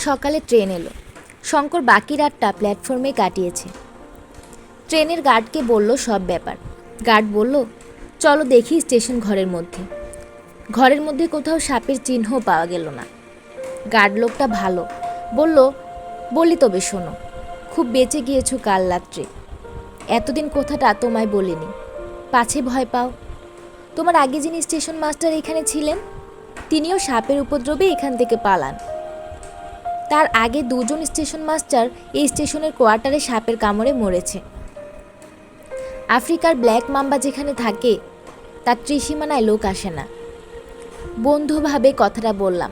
সকালে ট্রেন এলো। শঙ্কর বাকি রাতটা প্ল্যাটফর্মে কাটিয়েছে। ট্রেনের গার্ডকে বলল সব ব্যাপার। গার্ড বলল, চলো দেখি স্টেশন ঘরের মধ্যে। ঘরের মধ্যে কোথাও সাপের চিহ্ন পাওয়া গেল না। গার্ড লোকটা ভালো, বললি তবে শোনো, খুব বেঁচে গিয়েছো কাল রাত্রে। এতদিন কথাটা তোমায় বলিনি, পাছে ভয় পাও। তোমার আগে যিনি স্টেশন মাস্টার এখানে ছিলেন, তিনিও সাপের উপদ্রবে এখান থেকে পালান। তার আগে দুজন স্টেশন মাস্টার এই স্টেশনের কোয়ার্টারে সাপের কামড়ে মরেছে। আফ্রিকার ব্ল্যাক মাম্বা যেখানে থাকে তার ত্রিসীমানায় লোক আসে না। বন্ধুভাবে কথাটা বললাম।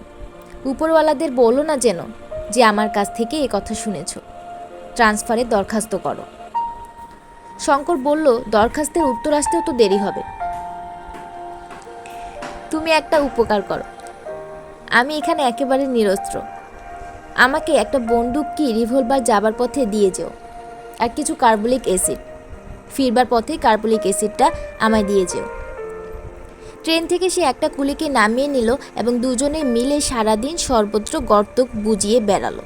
উপরওয়ালাদের বলো না যেন যে আমার কাছ থেকে এ কথা শুনেছ। ট্রান্সফারের দরখাস্ত করো। শঙ্কর বলল, দরখাস্তের উত্তর আসতেও তো দেরি হবে। তুমি একটা উপকার করো, আমি এখানে একেবারে নিরস্ত্র। আমাকে একটা বন্দুক কি রিভলভার যাবার পথে দিয়ে যেও, আর কিছু কার্বলিক অ্যাসিড। ফিরবার পথে কার্বলিক অ্যাসিডটা আমায় দিয়ে যেও। ট্রেন থেকে সে একটা কুলিকে নামিয়ে নিল এবং দুজনে মিলে সারাদিন সর্বত্র গর্ত বুজিয়ে বেড়ালো।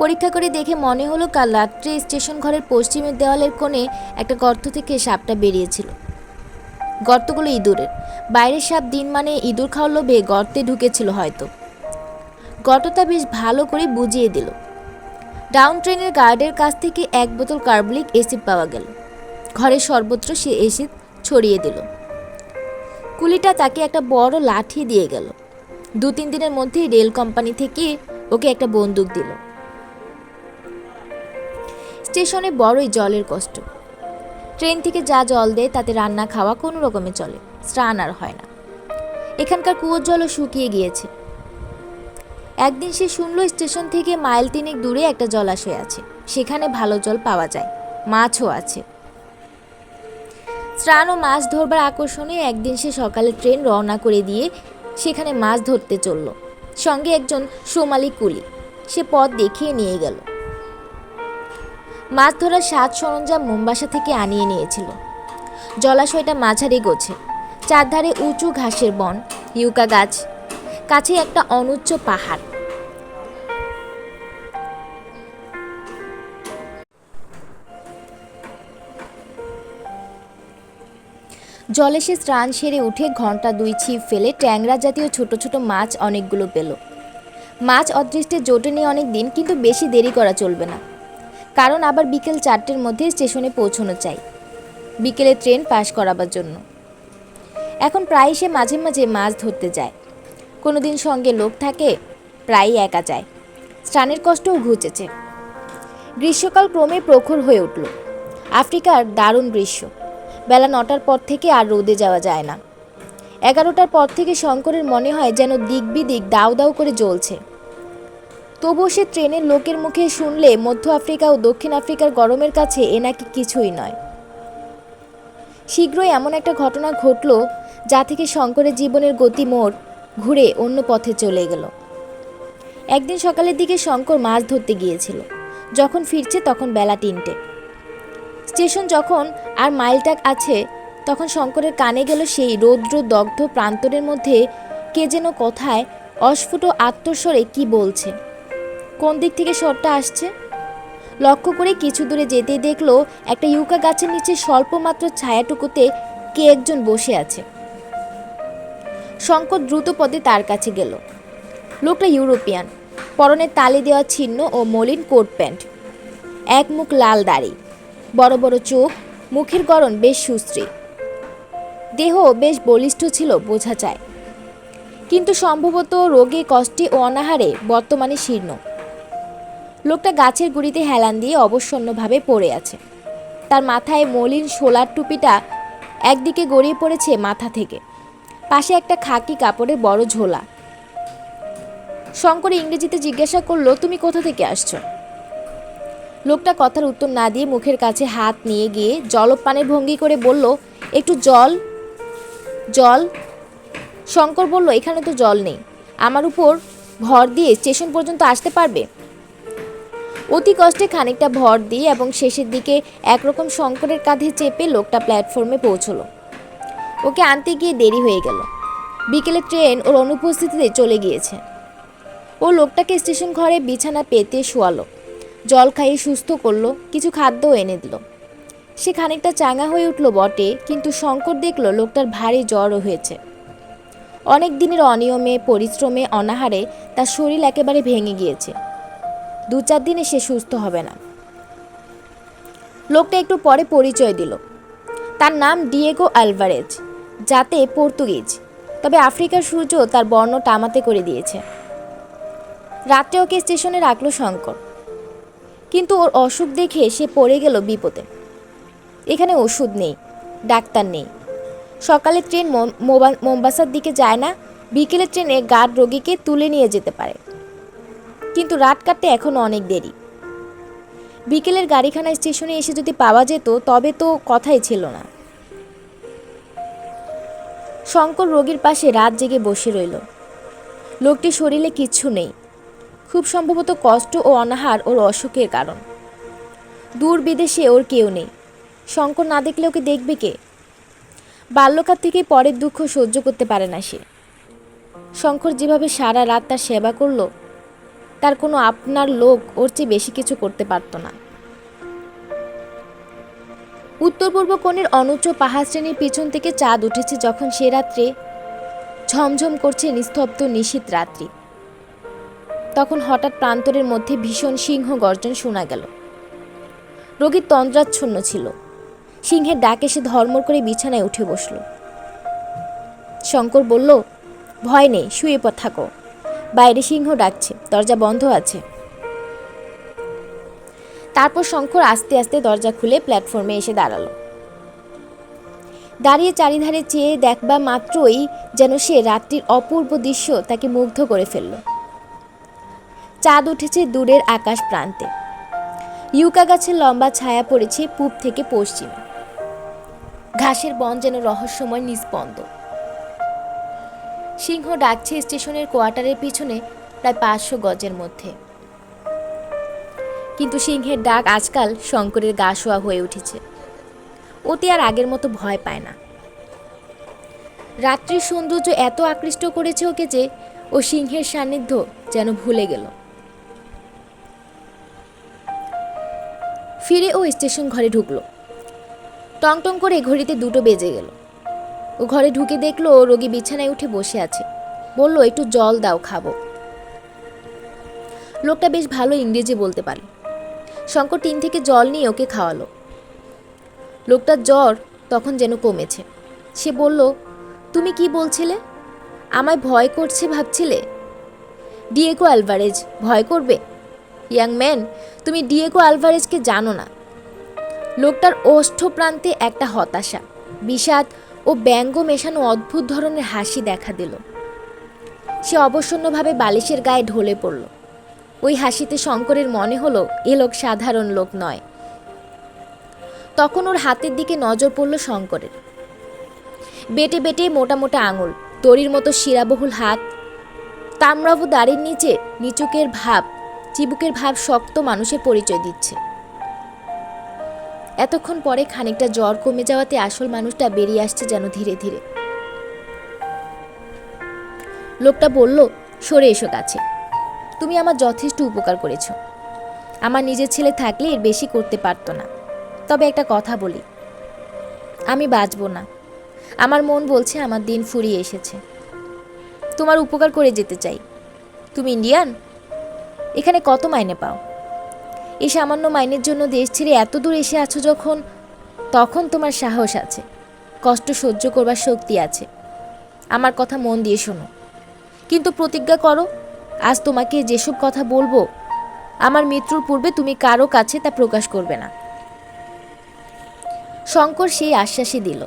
পরীক্ষা করে দেখে মনে হলো কাল রাত্রে স্টেশন ঘরের পশ্চিমের দেওয়ালের কোণে একটা গর্ত থেকে সাপটা বেরিয়েছিল। গর্তগুলো ইঁদুরের। বাইরের সাপ দিন মানে ইঁদুর খাওয়ার লোভে গর্তে ঢুকেছিল হয়তো। গর্তটা বেশ ভালো করে বুঝিয়ে দিল। ডাউন ট্রেনের গার্ডের কাছ থেকে 1 বোতল কার্বলিক অ্যাসিড পাওয়া গেল। ঘরের সর্বত্র সে অ্যাসিড ছড়িয়ে দিল। কুলিটা তাকে একটা বড় লাঠি দিয়ে গেল। 2-3 দিনের মধ্যেই রেল কোম্পানি থেকে ওকে একটা বন্দুক দিল। স্টেশনে বড়ই জলের কষ্ট। ট্রেন থেকে যা জল দেয় তাতে রান্না খাওয়া কোনো রকমে চলে, স্নান আর হয় না। এখানকার কুয়োর জলও শুকিয়ে গিয়েছে। একদিন সে শুনল স্টেশন থেকে মাইল 3 দূরে একটা জলাশয় আছে, সেখানে ভালো জল পাওয়া যায়, মাছও আছে। স্নান ও মাছ ধরবার আকর্ষণে একদিন সে সকালে ট্রেন রওনা করে দিয়ে সেখানে মাছ ধরতে চলল। সঙ্গে একজন সোমালি কুলি, সে পথ দেখিয়ে নিয়ে গেল। মাছ ধরার সাজ সরঞ্জাম মোমবাসা থেকে আনিয়ে নিয়েছিল। জলাশয়টা মাঝারি গোছে, চারধারে উঁচু ঘাসের বন, ইউকা গাছ, কাছে একটা অনুচ্চ পাহাড়। জলে সে স্নান সেরে উঠে ঘন্টা 2 ছিপ ফেলে ট্যাংরা জাতীয় ছোট ছোট মাছ অনেকগুলো পেল। মাছ অদৃষ্টে জোটেনি অনেক দিন, কিন্তু বেশি দেরি করা চলবে না, কারণ আবার বিকেল 4টের মধ্যে স্টেশনে পৌঁছানো চাই, বিকেলে ট্রেন পাস করাবার জন্য। এখন প্রায় সে মাঝে মাঝে মাছ ধরতে যায়। কোনোদিন সঙ্গে লোক থাকে, প্রায়ই একা যায়। স্নানের কষ্টও ঘুচেছে। গ্রীষ্মকাল ক্রমে প্রখর হয়ে উঠল। আফ্রিকার দারুণ গ্রীষ্ম। বেলা 9টার পর থেকে আর রোদে যাওয়া যায় না। 11টার পর থেকে শঙ্করের মনে হয় যেন দিক বিদিক দাউ দাউ করে জ্বলছে। তবুও সে ট্রেনের লোকের মুখে শুনলে মধ্য আফ্রিকা ও দক্ষিণ আফ্রিকার গরমের কাছে এ নাকি কিছুই নয়। শীঘ্রই এমন একটা ঘটনা ঘটল যা থেকে শঙ্করের জীবনের গতি মোড় ঘুরে অন্য পথে চলে গেল। একদিন সকালের দিকে শঙ্কর মাছ ধরতে গিয়েছিল। যখন ফিরছে তখন বেলা 3টে। স্টেশন যখন আর মাইলটাক আছে তখন শঙ্করের কানে গেল সেই রৌদ্র দগ্ধ প্রান্তরের মধ্যে কে যেন কথায় অস্ফুট আত্মস্বরে কি বলছে। কোন দিক থেকে স্বরটা আসছে লক্ষ্য করে কিছু দূরে যেতেই দেখলো একটা ইউকা গাছের নিচে স্বল্পমাত্র ছায়াটুকুতে কে একজন বসে আছে। শঙ্কর দ্রুত পদে তার কাছে গেল। লোকটা ইউরোপিয়ান, পরনে তালি দেওয়া ছিন্ন ও মলিন কোট প্যান্ট, এক মুখ লাল দাড়ি, বড় বড় চোখ, মুখের গড়ন বেশ সুশ্রী। দেহ বেশ বলিষ্ঠ ছিল বোঝা যায়, কিন্তু সম্ভবত রোগে কষ্টে ও অনাহারে বর্তমানে শীর্ণ। লোকটা গাছের গুড়িতে হেলান দিয়ে অবসন্নভাবে পড়ে আছে। তার মাথায় মলিন শোলার টুপিটা একদিকে গড়িয়ে পড়েছে মাথা থেকে, পাশে একটা খাকি কাপড়ের বড় ঝোলা। শঙ্কর ইংরেজিতে জিজ্ঞাসা করলো, তুমি কোথা থেকে আসছো? লোকটা কথার উত্তর না দিয়ে মুখের কাছে হাত নিয়ে গিয়ে জলপানের ভঙ্গি করে বলল, একটু জল। জল? শঙ্কর বলল, এখানে তো জল নেই, আমার উপর ভর দিয়ে স্টেশন পর্যন্ত আসতে পারবে? অতি কষ্টে খানিকটা ভর দিয়ে এবং শেষের দিকে একরকম শঙ্করের কাঁধে চেপে লোকটা প্ল্যাটফর্মে পৌঁছলো। ওকে আনতে গিয়ে দেরি হয়ে গেল। বিকেলে ট্রেন ওর অনুপস্থিতিতে চলে গিয়েছে। ও লোকটাকে স্টেশন ঘরে বিছানা পেতে শোয়ালো, জল খাইয়ে সুস্থ করলো, কিছু খাদ্যও এনে দিল। সে খানিকটা চাঙা হয়ে উঠল বটে, কিন্তু শঙ্কর দেখল লোকটার ভারী জ্বরও হয়েছে। অনেক দিনের অনিয়মে, পরিশ্রমে, অনাহারে তার শরীর একেবারে ভেঙে গিয়েছে। 2-4 দিনে সে সুস্থ হবে না। লোকটা একটু পরে পরিচয় দিল। তার নাম ডিয়েগো আলভারেজ, যাতে পর্তুগিজ, তবে আফ্রিকার সূর্য তার বর্ণ টামাতে করে দিয়েছে। রাত্রে ওকে স্টেশনে রাখলো শঙ্কর, কিন্তু ওর অসুখ দেখে সে পড়ে গেল বিপদে। এখানে ওষুধ নেই, ডাক্তার নেই। সকালে ট্রেন মোম্বাসার দিকে যায় না, বিকেলের ট্রেনে গার্ড রোগীকে তুলে নিয়ে যেতে পারে, কিন্তু রাত কাটতে এখনও অনেক দেরি। বিকেলের গাড়িখানা স্টেশনে এসে যদি পাওয়া যেত তবে তো কথাই ছিল না। শঙ্কর রোগীর পাশে রাত জেগে বসে রইল। লোকটির শরীরে কিচ্ছু নেই, খুব সম্ভবত কষ্ট ও অনাহার ওর অসুখের কারণ। দূর বিদেশে ওর কেউ নেই, শঙ্কর না দেখলে ওকে দেখবে কে? বাল্যকাল থেকে পরের দুঃখ সহ্য করতে পারে না সে। শঙ্কর যেভাবে সারা রাত তার সেবা করলো, তার কোনো আপনার লোক ওর চেয়ে বেশি কিছু করতে পারত না। উত্তর পূর্ব কোণের অনুচ্চ পাহাড় শ্রেণীর পিছন থেকে চাঁদ উঠেছে যখন সে রাত্রে ঝমঝম করছে নিস্তব্ধ নিশীথ রাত্রি, তখন হঠাৎ প্রান্তরের মধ্যে ভীষণ সিংহ গর্জন শোনা গেল। রোগী তন্দ্রাচ্ছন্ন ছিল। সিংহের ডাকে সে ধর্মর করে বিছানায় উঠে বসল। শঙ্কর বলল, ভয় নেই, শুয়ে থাকো, বাইরে সিংহ ডাকছে, দরজা বন্ধ আছে। তারপর শঙ্কর আস্তে আস্তে দরজা খুলে প্ল্যাটফর্মে এসে দাঁড়ালো। দাঁড়িয়ে চারিধারে চেয়ে দেখবা মাত্রই যেন সে রাত্রির অপূর্ব দৃশ্য তাকে মুগ্ধ করে ফেলল। চাঁদ উঠেছে দূরের আকাশ প্রান্তে। ইউকা গাছের লম্বা ছায়া পড়েছে পূব থেকে পশ্চিমে। ঘাসের বন যেন রহস্যময় নিস্পন্দ। সিংহ ডাকছে স্টেশনের কোয়ার্টারের পিছনে প্রায় 500 গজের মধ্যে। কিন্তু সিংহের ডাক আজকাল শঙ্করের গা শোয়া হয়ে উঠেছে। অতি আর আগের মতো ভয় পায় না। রাত্রির সৌন্দর্য এত আকৃষ্ট করেছে ওকে যে ও সিংহের সান্নিধ্য যেন ভুলে গেল। ফিরে ও স্টেশন ঘরে ঢুকলো। টংটং করে ঘড়িতে 2টো বেজে গেল। ও ঘরে ঢুকে দেখলো রোগী বিছানায় উঠে বসে আছে। বলল, একটু জল দাও, খাবো। লোকটা বেশ ভালো ইংরেজি বলতে পারে। শঙ্কর টিন থেকে জল নিয়ে ওকে খাওয়ালো। লোকটার জ্বর তখন যেন কমেছে। সে বলল, তুমি কি বলছিলে? আমায় ভয় করছে ভাবছিলে? ডিয়েগো আলভারেজ ভয় করবে? ইয়াং ম্যান, তুমি ডিয়েগো আলভারেজকে জানো না। লোকটার ওষ্ঠ প্রান্তে একটা হতাশা, বিষাদ ও ব্যঙ্গ মেশানো অদ্ভুত ধরনের হাসি দেখা দিল। সে অবসন্নভাবে বালিশের গায়ে ঢলে পড়ল। ওই হাসিতে শঙ্করের মনে হলো এ লোক সাধারণ লোক নয়। তখন ওর হাতের দিকে নজর পড়ল শঙ্করের। বেটে বেটে মোটা মোটা আঙুল, তরির মতো শিরাবহুল হাত, তাম্রাভু দাড়ির নিচে নিচুকের ভাব, চিবুকের ভাব শক্ত মানুষের পরিচয় দিচ্ছে। এতক্ষণ পরে খানিকটা জ্বর কমে যাওয়াতে আসল মানুষটা বেরিয়ে আসছে যেন ধীরে ধীরে। লোকটা বলল, সরে এসো কাছে, তুমি আমার যথেষ্ট উপকার করেছ। আমার নিজের ছেলে থাকলে এর বেশি করতে পারতো না। তবে একটা কথা বলি, আমি বাঁচব না। আমার মন বলছে আমার দিন ফুরিয়ে এসেছে। তোমার উপকার করে যেতে চাই। তুমি ইন্ডিয়ান? এখানে কত মাইনে পাও? এই সামান্য মাইনের জন্য দেশ ছেড়ে এত দূর এসে আছো যখন, তখন তোমার সাহস আছে, কষ্ট সহ্য করবার শক্তি আছে। আমার কথা মন দিয়ে শোনো, কিন্তু প্রতিজ্ঞা করো আজ তোমাকে যেসব কথা বলবো আমার মৃত্যুর পূর্বে তুমি কারো কাছে তা প্রকাশ করবে না। শঙ্কর সেই আশ্বাসই দিল।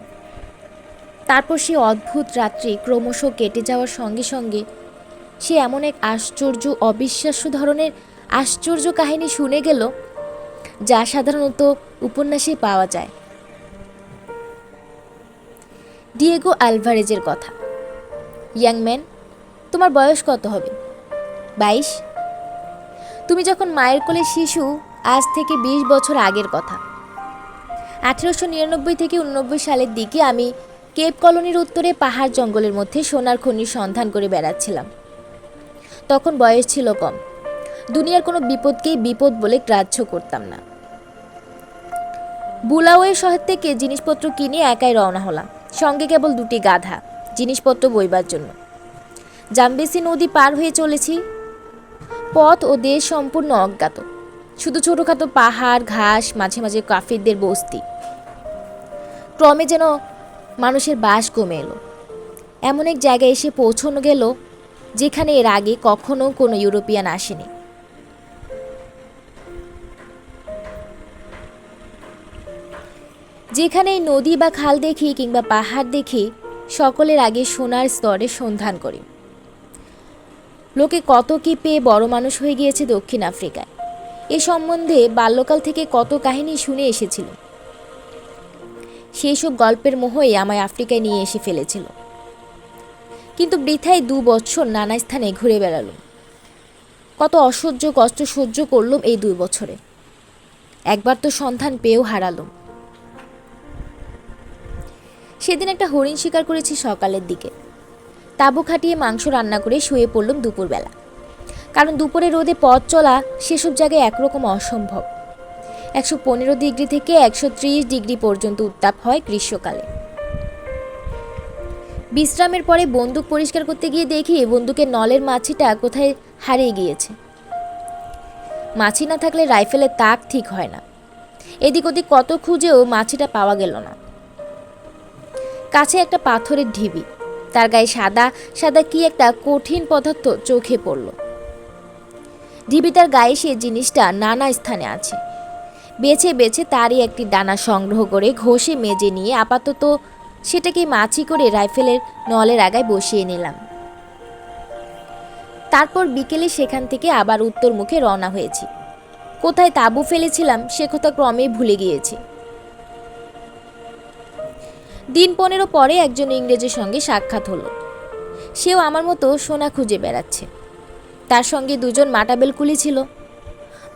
তারপর সে অদ্ভুত রাত্রি ক্রমশ কেটে যাওয়ার সঙ্গে সঙ্গে সে এমন এক আশ্চর্য, অবিশ্বাস্য ধরনের আশ্চর্য কাহিনী শুনে গেল যা সাধারণত উপন্যাসে পাওয়া যায়। ডিয়েগো আলভারেজের কথা। ইয়াং ম্যান, তোমার বয়স কত হবে? 22? তুমি যখন মায়ের কোলে শিশু, আজ থেকে 20 বছর আগের কথা। 1899 থেকে 89 সালের দিকে আমি কেপ কলোনির উত্তরে পাহাড় জঙ্গলের মধ্যে সোনার খনির সন্ধান করে বেড়াচ্ছিলাম। তখন বয়স ছিল কম, দুনিয়ার কোনো বিপদকেই বিপদ বলে গ্রাহ্য করতাম না। বুলাওয়ে শহর থেকে জিনিসপত্র কিনে একাই রওনা হলাম, সঙ্গে কেবল 2টি গাধা, জিনিসপত্র বইবার জন্য। জাম্বেসি নদী পার হয়ে চলেছি। পথ ও দেশ সম্পূর্ণ অজ্ঞাত, শুধু ছোটোখাটো পাহাড়, ঘাস, মাঝে মাঝে কাফিরদের বস্তি। ক্রমে যেন মানুষের বাস কমে এলো। এমন এক জায়গায় এসে পৌঁছানো গেল যেখানে এর আগে কখনো কোনো ইউরোপিয়ান আসেনি। যেখানে নদী বা খাল দেখি কিংবা পাহাড় দেখি, সকলের আগে সোনার স্তরে সন্ধান করি। লোকে কত কি পেয়ে বড় মানুষ হয়ে গিয়েছে দক্ষিণ আফ্রিকায়, এ সম্বন্ধে বাল্যকাল থেকে কত কাহিনী শুনে এসেছিল। সেই সব গল্পের মোহই আমায় আফ্রিকায় নিয়ে এসে ফেলেছিল। কিন্তু বৃথায় 2 বছর নানা স্থানে ঘুরে বেড়ালাম। কত অসহ্য কষ্ট সহ্য করলাম এই 2 বছরে। একবার তো সন্ধান পেয়েও হারালাম। সেদিন একটা হরিণ শিকার করেছি সকালের দিকে। তাঁবু খাটিয়ে মাংস রান্না করে শুয়ে পড়লাম দুপুরবেলা, কারণ দুপুরে রোদে পথ চলা সেসব জায়গায় একরকম অসম্ভব। 115 ডিগ্রি থেকে 130 ডিগ্রি পর্যন্ত উত্তাপ হয় গ্রীষ্মকালে। বিশ্রামের পরে বন্দুক পরিষ্কার করতে গিয়ে দেখি বন্দুকের নলের মাছিটা কোথায় হারিয়ে গিয়েছে। মাছি না থাকলে রাইফেলের তাক ঠিক হয় না। এদিক ওদিক কত খুঁজেও মাছিটা পাওয়া গেল না। কাছে একটা পাথরের ঢিবি, তার গায়ে সাদা সাদা কি একটা কঠিন পদার্থ চোখে পড়ল। ঢিবিটার গায়ে সে জিনিসটা নানা স্থানে আছে। বেছে বেছে তারই একটি দানা সংগ্রহ করে ঘষে মেজে নিয়ে আপাতত সেটাকে মাছি করে রাইফেলের নলের আগায় বসিয়ে নিলাম। তারপর বিকেলে সেখান থেকে আবার উত্তর মুখে রওনা হয়েছি। কোথায় তাঁবু ফেলেছিলাম সে কথা ক্রমেই ভুলে গিয়েছি। দিন 15 পরে একজন ইংরেজের সঙ্গে সাক্ষাৎ হলো। সেও আমার মতো সোনা খুঁজে বেড়াচ্ছে। তার সঙ্গে 2 জন মাটাবেল কুলি ছিল।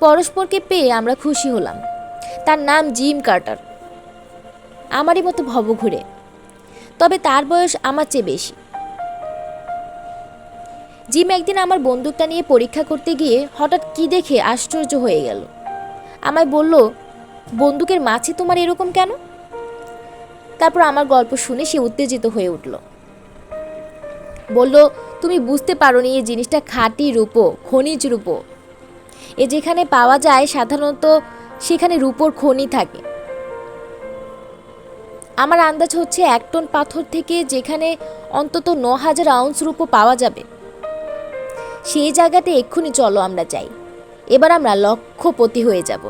পরস্পরকে পেয়ে আমরা খুশি হলাম। তার নাম জিম কার্টার, আমারই মতো ভবঘুরে, তবে তার বয়স আমার চেয়ে বেশি। জিম একদিন আমার বন্দুকটা নিয়ে পরীক্ষা করতে গিয়ে হঠাৎ কি দেখে আশ্চর্য হয়ে গেল। আমায় বলল, বন্দুকের মাছি তোমার এরকম কেন? তারপর আমার গল্প শুনে সে উত্তেজিত হয়ে উঠল। বলল, তুমি বুঝতে পারোনি এই জিনিসটা খাঁটি রূপো, খনিজ রূপো। এ যেখানে পাওয়া যায় সাধারণত সেখানে রূপোর খনি থাকে। আমার আন্দাজ হচ্ছে 1 টন পাথর থেকে যেখানে অন্তত 9000 আউন্স রূপো পাওয়া যাবে। সেই জায়গাতে এক্ষুনি চলো আমরা যাই, এবার আমরা লক্ষপতি হয়ে যাব।